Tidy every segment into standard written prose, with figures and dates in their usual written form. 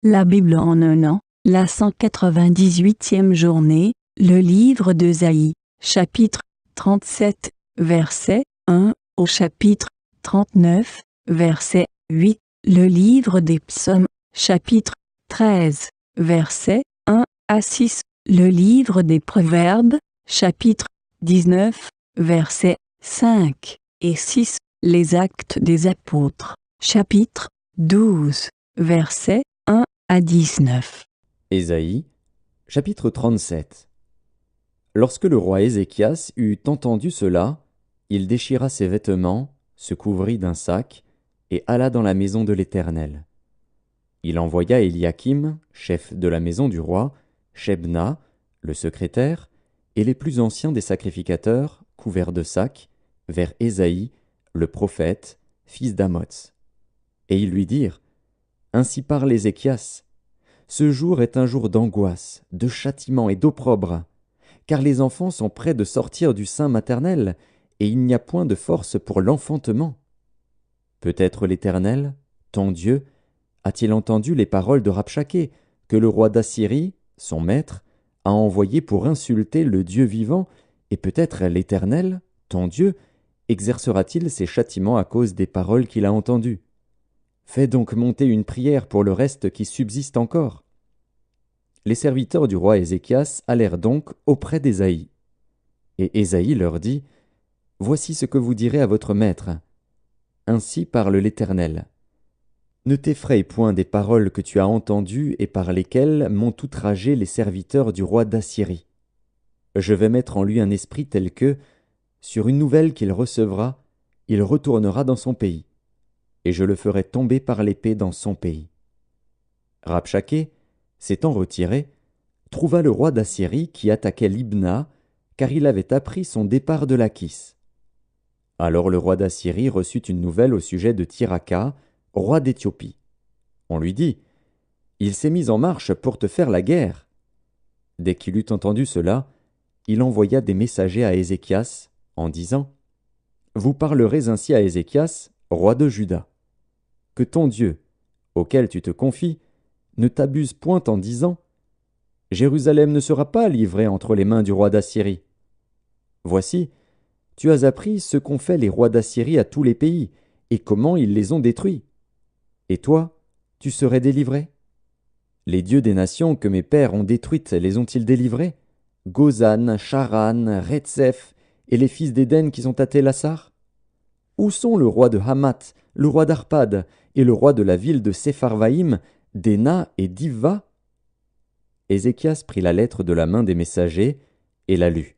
La Bible en un an, la 198e journée, le livre d'Ésaïe, chapitre 37, verset 1 au chapitre 39, verset 8, le livre des psaumes, chapitre 13, verset 1 à 6, le livre des proverbes, chapitre 19, verset 5 et 6, les actes des apôtres, chapitre 12, verset 1 à 19. Ésaïe, chapitre 37. Lorsque le roi Ézéchias eut entendu cela, il déchira ses vêtements, se couvrit d'un sac, et alla dans la maison de l'Éternel. Il envoya Éliakim, chef de la maison du roi, Shebna, le secrétaire, et les plus anciens des sacrificateurs, couverts de sacs, vers Ésaïe, le prophète, fils d'Amoz. Et ils lui dirent, « Ainsi parle Ézéchias, ce jour est un jour d'angoisse, de châtiment et d'opprobre, car les enfants sont près de sortir du sein maternel, et il n'y a point de force pour l'enfantement. Peut-être l'Éternel, ton Dieu, a-t-il entendu les paroles de Rabshaké, que le roi d'Assyrie, son maître, a envoyé pour insulter le Dieu vivant, et peut-être l'Éternel, ton Dieu, exercera-t-il ses châtiments à cause des paroles qu'il a entendues. Fais donc monter une prière pour le reste qui subsiste encore. » Les serviteurs du roi Ézéchias allèrent donc auprès d'Ésaïe. Et Ésaïe leur dit, « Voici ce que vous direz à votre maître. Ainsi parle l'Éternel. Ne t'effraie point des paroles que tu as entendues et par lesquelles m'ont outragé les serviteurs du roi d'Assyrie. Je vais mettre en lui un esprit tel que, sur une nouvelle qu'il recevra, il retournera dans son pays, et je le ferai tomber par l'épée dans son pays. » Rabshaké, s'étant retiré, trouva le roi d'Assyrie qui attaquait Libna, car il avait appris son départ de Lachis. Alors le roi d'Assyrie reçut une nouvelle au sujet de Tirhaka, roi d'Éthiopie. On lui dit, « Il s'est mis en marche pour te faire la guerre. » Dès qu'il eut entendu cela, il envoya des messagers à Ézéchias, en disant, « Vous parlerez ainsi à Ézéchias, roi de Juda. Que ton Dieu, auquel tu te confies, ne t'abuse point en disant, « Jérusalem ne sera pas livrée entre les mains du roi d'Assyrie. » Voici, tu as appris ce qu'ont fait les rois d'Assyrie à tous les pays, et comment ils les ont détruits. Et toi, tu serais délivré? Les dieux des nations que mes pères ont détruites les ont-ils délivrés? Gozan, Charan, Retsef, et les fils d'Éden qui sont à Télassar? Où sont le roi de Hamath, le roi d'Arpad, et le roi de la ville de Sepharvaïm, d'Ena et d'Ivva? Ézéchias prit la lettre de la main des messagers et la lut.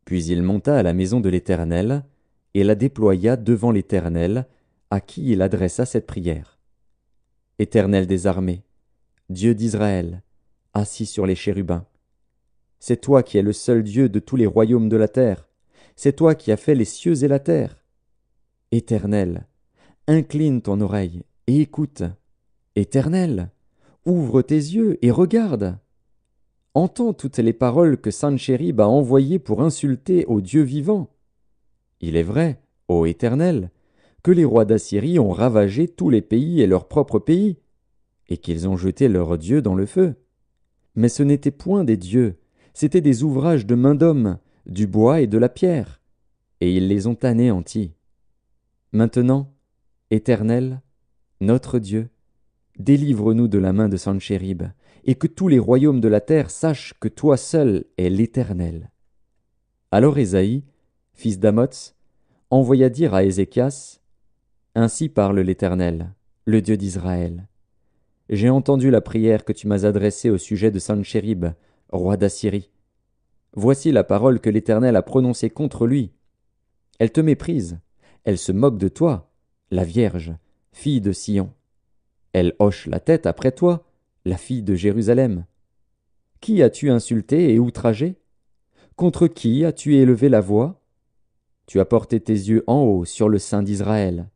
Puis il monta à la maison de l'Éternel et la déploya devant l'Éternel, à qui il adressa cette prière. Éternel des armées, Dieu d'Israël, assis sur les chérubins, c'est toi qui es le seul Dieu de tous les royaumes de la terre, c'est toi qui as fait les cieux et la terre. Éternel, incline ton oreille et écoute. Éternel, ouvre tes yeux et regarde. Entends toutes les paroles que Sanchérib a envoyées pour insulter au Dieu vivant. Il est vrai, ô Éternel, que les rois d'Assyrie ont ravagé tous les pays et leur propre pays, et qu'ils ont jeté leurs dieux dans le feu. Mais ce n'étaient point des dieux, c'étaient des ouvrages de main d'homme, du bois et de la pierre, et ils les ont anéantis. Maintenant, Éternel, notre Dieu, délivre-nous de la main de Sanchérib, et que tous les royaumes de la terre sachent que toi seul es l'Éternel. Alors Ésaïe, fils d'Amoz, envoya dire à Ézéchias, « Ainsi parle l'Éternel, le Dieu d'Israël. J'ai entendu la prière que tu m'as adressée au sujet de Sanchérib, roi d'Assyrie. Voici la parole que l'Éternel a prononcée contre lui. Elle te méprise, elle se moque de toi, la Vierge, fille de Sion. Elle hoche la tête après toi, la fille de Jérusalem. Qui as-tu insulté et outragé? Contre qui as-tu élevé la voix? Tu as porté tes yeux en haut sur le sein d'Israël.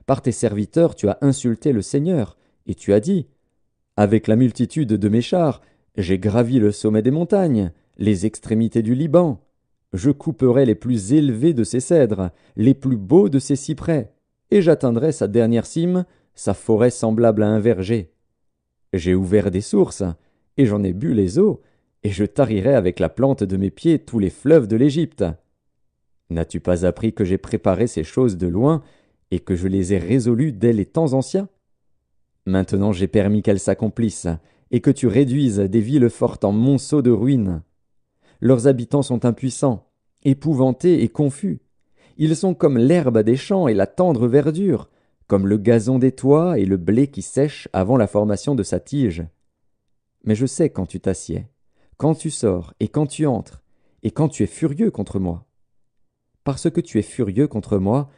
Par tes serviteurs tu as insulté le Seigneur, et tu as dit, « Avec la multitude de mes chars, j'ai gravi le sommet des montagnes, les extrémités du Liban. Je couperai les plus élevés de ses cèdres, les plus beaux de ses cyprès, et j'atteindrai sa dernière cime, sa forêt semblable à un verger. J'ai ouvert des sources, et j'en ai bu les eaux, et je tarirai avec la plante de mes pieds tous les fleuves de l'Égypte. N'as-tu pas appris que j'ai préparé ces choses de loin, et que je les ai résolues dès les temps anciens? Maintenant j'ai permis qu'elles s'accomplissent, et que tu réduises des villes fortes en monceaux de ruines. Leurs habitants sont impuissants, épouvantés et confus. Ils sont comme l'herbe des champs et la tendre verdure, comme le gazon des toits et le blé qui sèche avant la formation de sa tige. Mais je sais quand tu t'assieds, quand tu sors et quand tu entres, et quand tu es furieux contre moi. Parce que tu es furieux contre moi,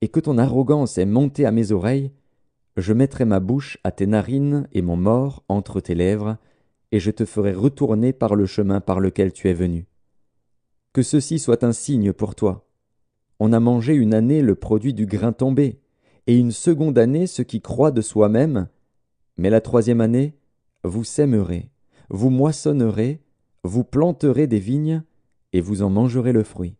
et que ton arrogance est montée à mes oreilles, je mettrai ma bouche à tes narines et mon mors entre tes lèvres, et je te ferai retourner par le chemin par lequel tu es venu. Que ceci soit un signe pour toi. On a mangé une année le produit du grain tombé, et une seconde année ce qui croît de soi-même, mais la troisième année, vous sèmerez, vous moissonnerez, vous planterez des vignes, et vous en mangerez le fruit.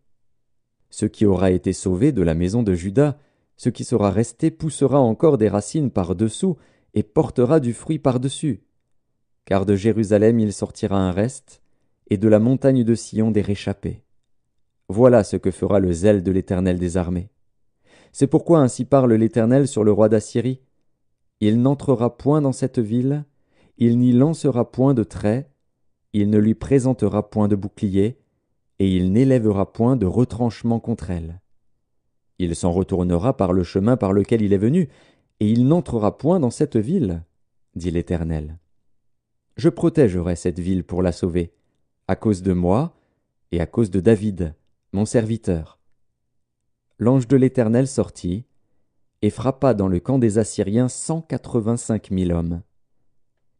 Ce qui aura été sauvé de la maison de Juda, ce qui sera resté poussera encore des racines par-dessous, et portera du fruit par-dessus. Car de Jérusalem il sortira un reste, et de la montagne de Sion des réchappés. Voilà ce que fera le zèle de l'Éternel des armées. C'est pourquoi ainsi parle l'Éternel sur le roi d'Assyrie. Il n'entrera point dans cette ville, il n'y lancera point de trait, il ne lui présentera point de bouclier, et il n'élèvera point de retranchement contre elle. Il s'en retournera par le chemin par lequel il est venu, et il n'entrera point dans cette ville, dit l'Éternel. Je protégerai cette ville pour la sauver, à cause de moi et à cause de David, mon serviteur. L'ange de l'Éternel sortit et frappa dans le camp des Assyriens 185 000 hommes.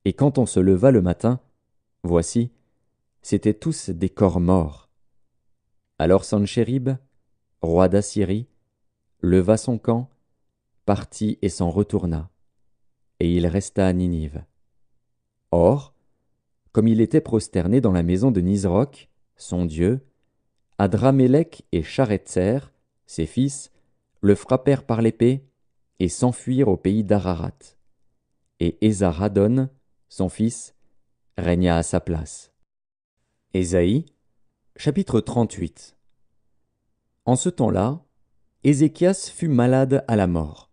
Et quand on se leva le matin, voici, c'étaient tous des corps morts. Alors Sanchérib, roi d'Assyrie, leva son camp, partit et s'en retourna, et il resta à Ninive. Or, comme il était prosterné dans la maison de Nisroch, son dieu, Adramélec et Charetzer, ses fils, le frappèrent par l'épée et s'enfuirent au pays d'Ararat. Et Ésarhaddon, son fils, régna à sa place. Ésaïe, chapitre 38. En ce temps-là, Ézéchias fut malade à la mort.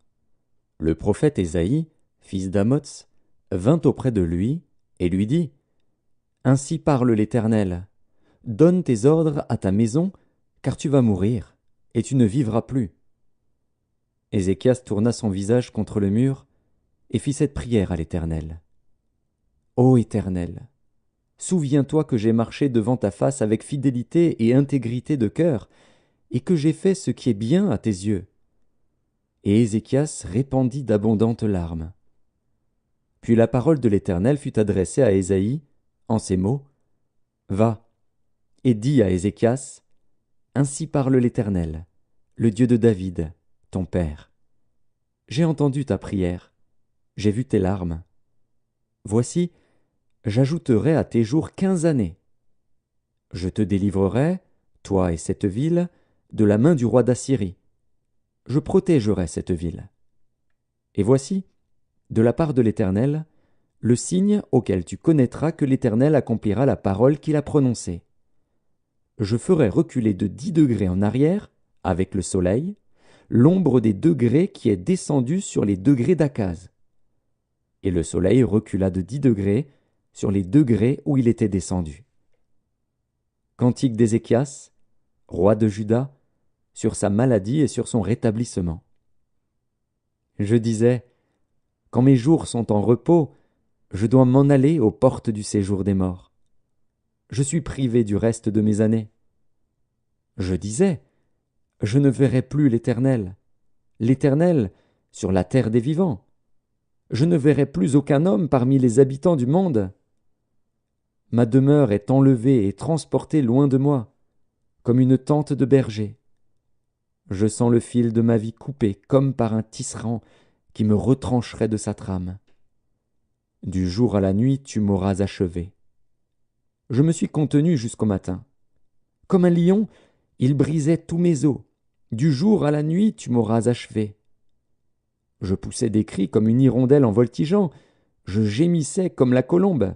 Le prophète Ésaïe, fils d'Amots, vint auprès de lui et lui dit : Ainsi parle l'Éternel, donne tes ordres à ta maison, car tu vas mourir, et tu ne vivras plus. Ézéchias tourna son visage contre le mur et fit cette prière à l'Éternel. Ô Éternel, souviens-toi que j'ai marché devant ta face avec fidélité et intégrité de cœur, et que j'ai fait ce qui est bien à tes yeux. Et Ézéchias répandit d'abondantes larmes. Puis la parole de l'Éternel fut adressée à Ésaïe en ces mots : Va, et dis à Ézéchias : Ainsi parle l'Éternel, le Dieu de David, ton père. J'ai entendu ta prière, j'ai vu tes larmes. Voici, j'ajouterai à tes jours 15 années. Je te délivrerai, toi et cette ville, de la main du roi d'Assyrie. Je protégerai cette ville. Et voici, de la part de l'Éternel, le signe auquel tu connaîtras que l'Éternel accomplira la parole qu'il a prononcée. Je ferai reculer de 10 degrés en arrière, avec le soleil, l'ombre des degrés qui est descendue sur les degrés d'Akaz. Et le soleil recula de 10 degrés sur les degrés où il était descendu. Cantique d'Ézéchias, roi de Juda, sur sa maladie et sur son rétablissement. Je disais : Quand mes jours sont en repos, je dois m'en aller aux portes du séjour des morts. Je suis privé du reste de mes années. Je disais : Je ne verrai plus l'Éternel sur la terre des vivants. Je ne verrai plus aucun homme parmi les habitants du monde. Ma demeure est enlevée et transportée loin de moi, comme une tente de berger. Je sens le fil de ma vie coupé comme par un tisserand qui me retrancherait de sa trame. Du jour à la nuit, tu m'auras achevé. Je me suis contenu jusqu'au matin. Comme un lion, il brisait tous mes os. Du jour à la nuit, tu m'auras achevé. Je poussais des cris comme une hirondelle en voltigeant. je gémissais comme la colombe.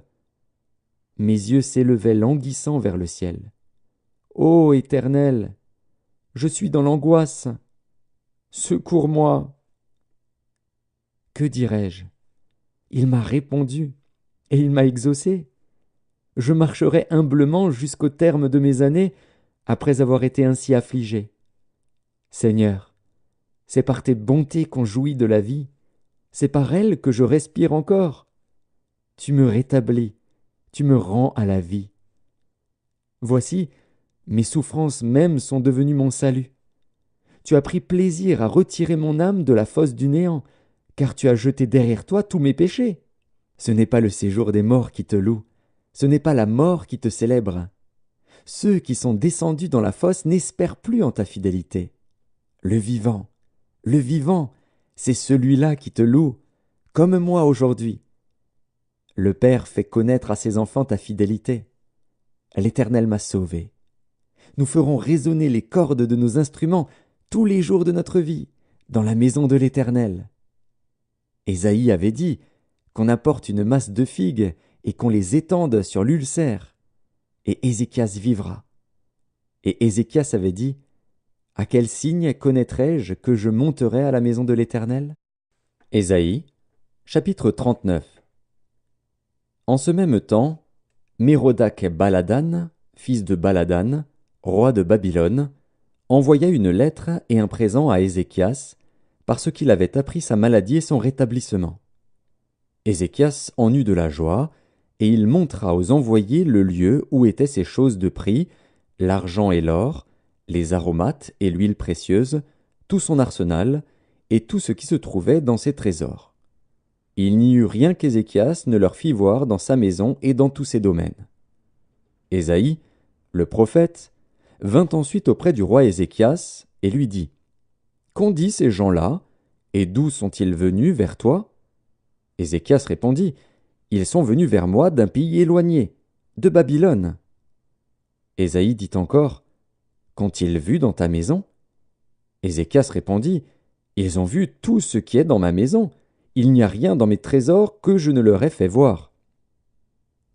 Mes yeux s'élevaient languissants vers le ciel. Ô Éternel, je suis dans l'angoisse. Secours-moi. Que dirais-je? Il m'a répondu, et il m'a exaucé. Je marcherai humblement jusqu'au terme de mes années, après avoir été ainsi affligé. Seigneur, c'est par tes bontés qu'on jouit de la vie, c'est par elles que je respire encore. Tu me rétablis, tu me rends à la vie. Voici, mes souffrances mêmes sont devenues mon salut. Tu as pris plaisir à retirer mon âme de la fosse du néant, car tu as jeté derrière toi tous mes péchés. Ce n'est pas le séjour des morts qui te loue, ce n'est pas la mort qui te célèbre. Ceux qui sont descendus dans la fosse n'espèrent plus en ta fidélité. Le vivant, c'est celui-là qui te loue, comme moi aujourd'hui. Le Père fait connaître à ses enfants ta fidélité. L'Éternel m'a sauvé. Nous ferons résonner les cordes de nos instruments tous les jours de notre vie, dans la maison de l'Éternel. Ésaïe avait dit qu'on apporte une masse de figues et qu'on les étende sur l'ulcère. Et Ézéchias vivra. Et Ézéchias avait dit, « À quel signe connaîtrai-je que je monterai à la maison de l'Éternel » Ésaïe, chapitre 39. En ce même temps, Mérodach Baladan, fils de Baladan, roi de Babylone, envoya une lettre et un présent à Ézéchias, parce qu'il avait appris sa maladie et son rétablissement. Ézéchias en eut de la joie, et il montra aux envoyés le lieu où étaient ces choses de prix, l'argent et l'or, les aromates et l'huile précieuse, tout son arsenal, et tout ce qui se trouvait dans ses trésors. Il n'y eut rien qu'Ézéchias ne leur fit voir dans sa maison et dans tous ses domaines. Ésaïe, le prophète, vint ensuite auprès du roi Ézéchias et lui dit, « Qu'ont dit ces gens-là, et d'où sont-ils venus vers toi » Ézéchias répondit, « Ils sont venus vers moi d'un pays éloigné, de Babylone. » Ésaïe dit encore, « Qu'ont-ils vu dans ta maison » Ézéchias répondit, « Ils ont vu tout ce qui est dans ma maison. Il n'y a rien dans mes trésors que je ne leur ai fait voir. »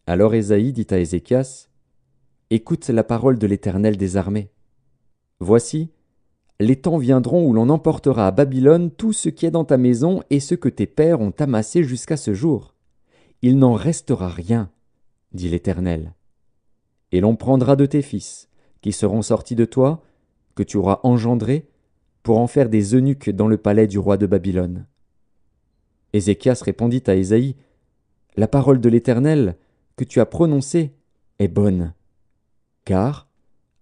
Alors Ésaïe dit à Ézéchias, « Écoute la parole de l'Éternel des armées. Voici, les temps viendront où l'on emportera à Babylone tout ce qui est dans ta maison et ce que tes pères ont amassé jusqu'à ce jour. Il n'en restera rien, dit l'Éternel. Et l'on prendra de tes fils, qui seront sortis de toi, que tu auras engendrés, pour en faire des eunuques dans le palais du roi de Babylone. » Ézéchias répondit à Ésaïe, « La parole de l'Éternel que tu as prononcée est bonne. Car,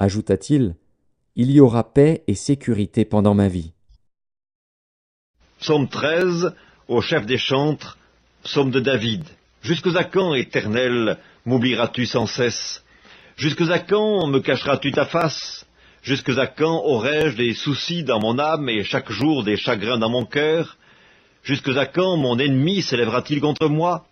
ajouta-t-il, il y aura paix et sécurité pendant ma vie. » Psaume 13, au chef des chantres, psaume de David. Jusque à quand, Éternel, m'oublieras-tu sans cesse? Jusque à quand me cacheras-tu ta face? Jusque à quand aurai-je des soucis dans mon âme et chaque jour des chagrins dans mon cœur? Jusque à quand mon ennemi s'élèvera-t-il contre moi?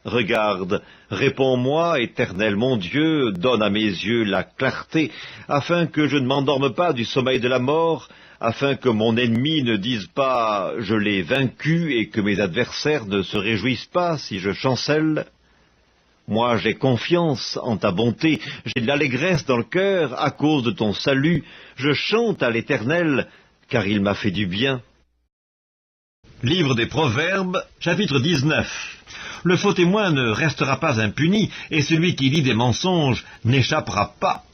Regarde, réponds-moi, Éternel mon Dieu, donne à mes yeux la clarté, afin que je ne m'endorme pas du sommeil de la mort, afin que mon ennemi ne dise pas « je l'ai vaincu » et que mes adversaires ne se réjouissent pas si je chancelle. Moi j'ai confiance en ta bonté, j'ai de l'allégresse dans le cœur à cause de ton salut, je chante à l'Éternel, car il m'a fait du bien. Livre des Proverbes, chapitre 19. Le faux témoin ne restera pas impuni, et celui qui dit des mensonges n'échappera pas.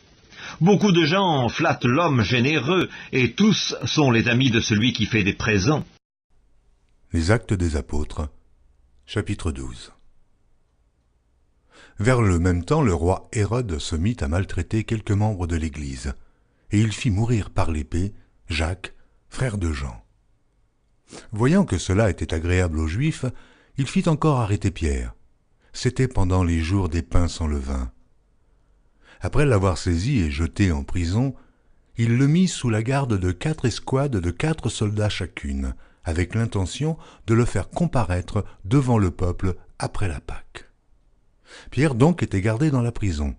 Beaucoup de gens flattent l'homme généreux, et tous sont les amis de celui qui fait des présents. Les Actes des Apôtres, chapitre 12. Vers le même temps, le roi Hérode se mit à maltraiter quelques membres de l'Église, et il fit mourir par l'épée Jacques, frère de Jean. Voyant que cela était agréable aux Juifs, il fit encore arrêter Pierre. C'était pendant les jours des pains sans levain. Après l'avoir saisi et jeté en prison, il le mit sous la garde de 4 escouades de 4 soldats chacune, avec l'intention de le faire comparaître devant le peuple après la Pâque. Pierre donc était gardé dans la prison,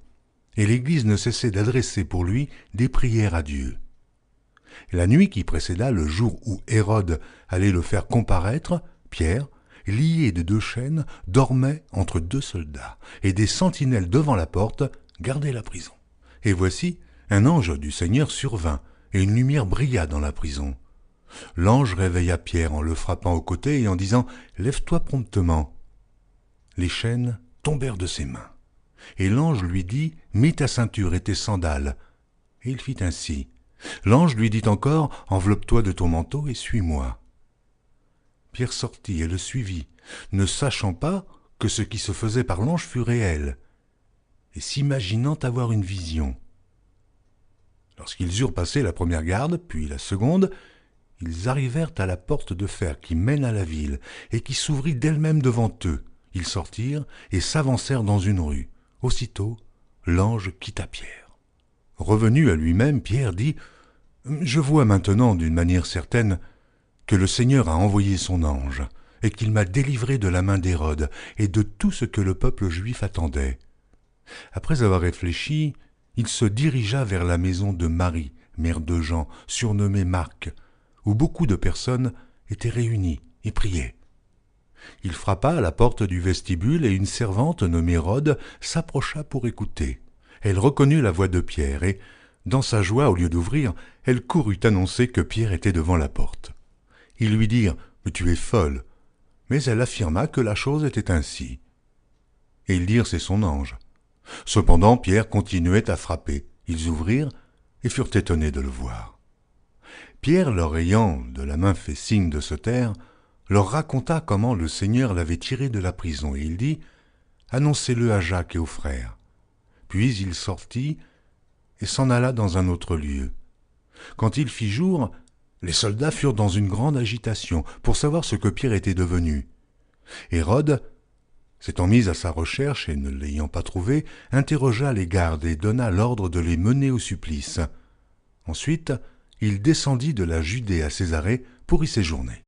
et l'Église ne cessait d'adresser pour lui des prières à Dieu. La nuit qui précéda le jour où Hérode allait le faire comparaître, Pierre, lié de 2 chaînes, dormait entre 2 soldats, et des sentinelles devant la porte gardaient la prison. Et voici, un ange du Seigneur survint, et une lumière brilla dans la prison. L'ange réveilla Pierre en le frappant au côté et en disant « Lève-toi promptement ». Les chaînes tombèrent de ses mains. Et l'ange lui dit « Mets ta ceinture et tes sandales ». Et il fit ainsi. L'ange lui dit encore « Enveloppe-toi de ton manteau et suis-moi ». Pierre sortit et le suivit, ne sachant pas que ce qui se faisait par l'ange fut réel, et s'imaginant avoir une vision. Lorsqu'ils eurent passé la première garde, puis la seconde, ils arrivèrent à la porte de fer qui mène à la ville, et qui s'ouvrit d'elle-même devant eux. Ils sortirent et s'avancèrent dans une rue. Aussitôt, l'ange quitta Pierre. Revenu à lui-même, Pierre dit « Je vois maintenant d'une manière certaine que le Seigneur a envoyé son ange, et qu'il m'a délivré de la main d'Hérode et de tout ce que le peuple juif attendait. » Après avoir réfléchi, il se dirigea vers la maison de Marie, mère de Jean, surnommée Marc, où beaucoup de personnes étaient réunies et priaient. Il frappa à la porte du vestibule et une servante nommée Rhode s'approcha pour écouter. Elle reconnut la voix de Pierre et, dans sa joie, au lieu d'ouvrir, elle courut annoncer que Pierre était devant la porte. Ils lui dirent « Mais tu es folle !» Mais elle affirma que la chose était ainsi. Et ils dirent « C'est son ange ». Cependant, Pierre continuait à frapper. Ils ouvrirent et furent étonnés de le voir. Pierre, leur ayant de la main fait signe de se taire, leur raconta comment le Seigneur l'avait tiré de la prison, et il dit « Annoncez-le à Jacques et aux frères. » Puis il sortit et s'en alla dans un autre lieu. Quand il fit jour, les soldats furent dans une grande agitation pour savoir ce que Pierre était devenu. Hérode, s'étant mis à sa recherche et ne l'ayant pas trouvé, interrogea les gardes et donna l'ordre de les mener au supplice. Ensuite, il descendit de la Judée à Césarée pour y séjourner.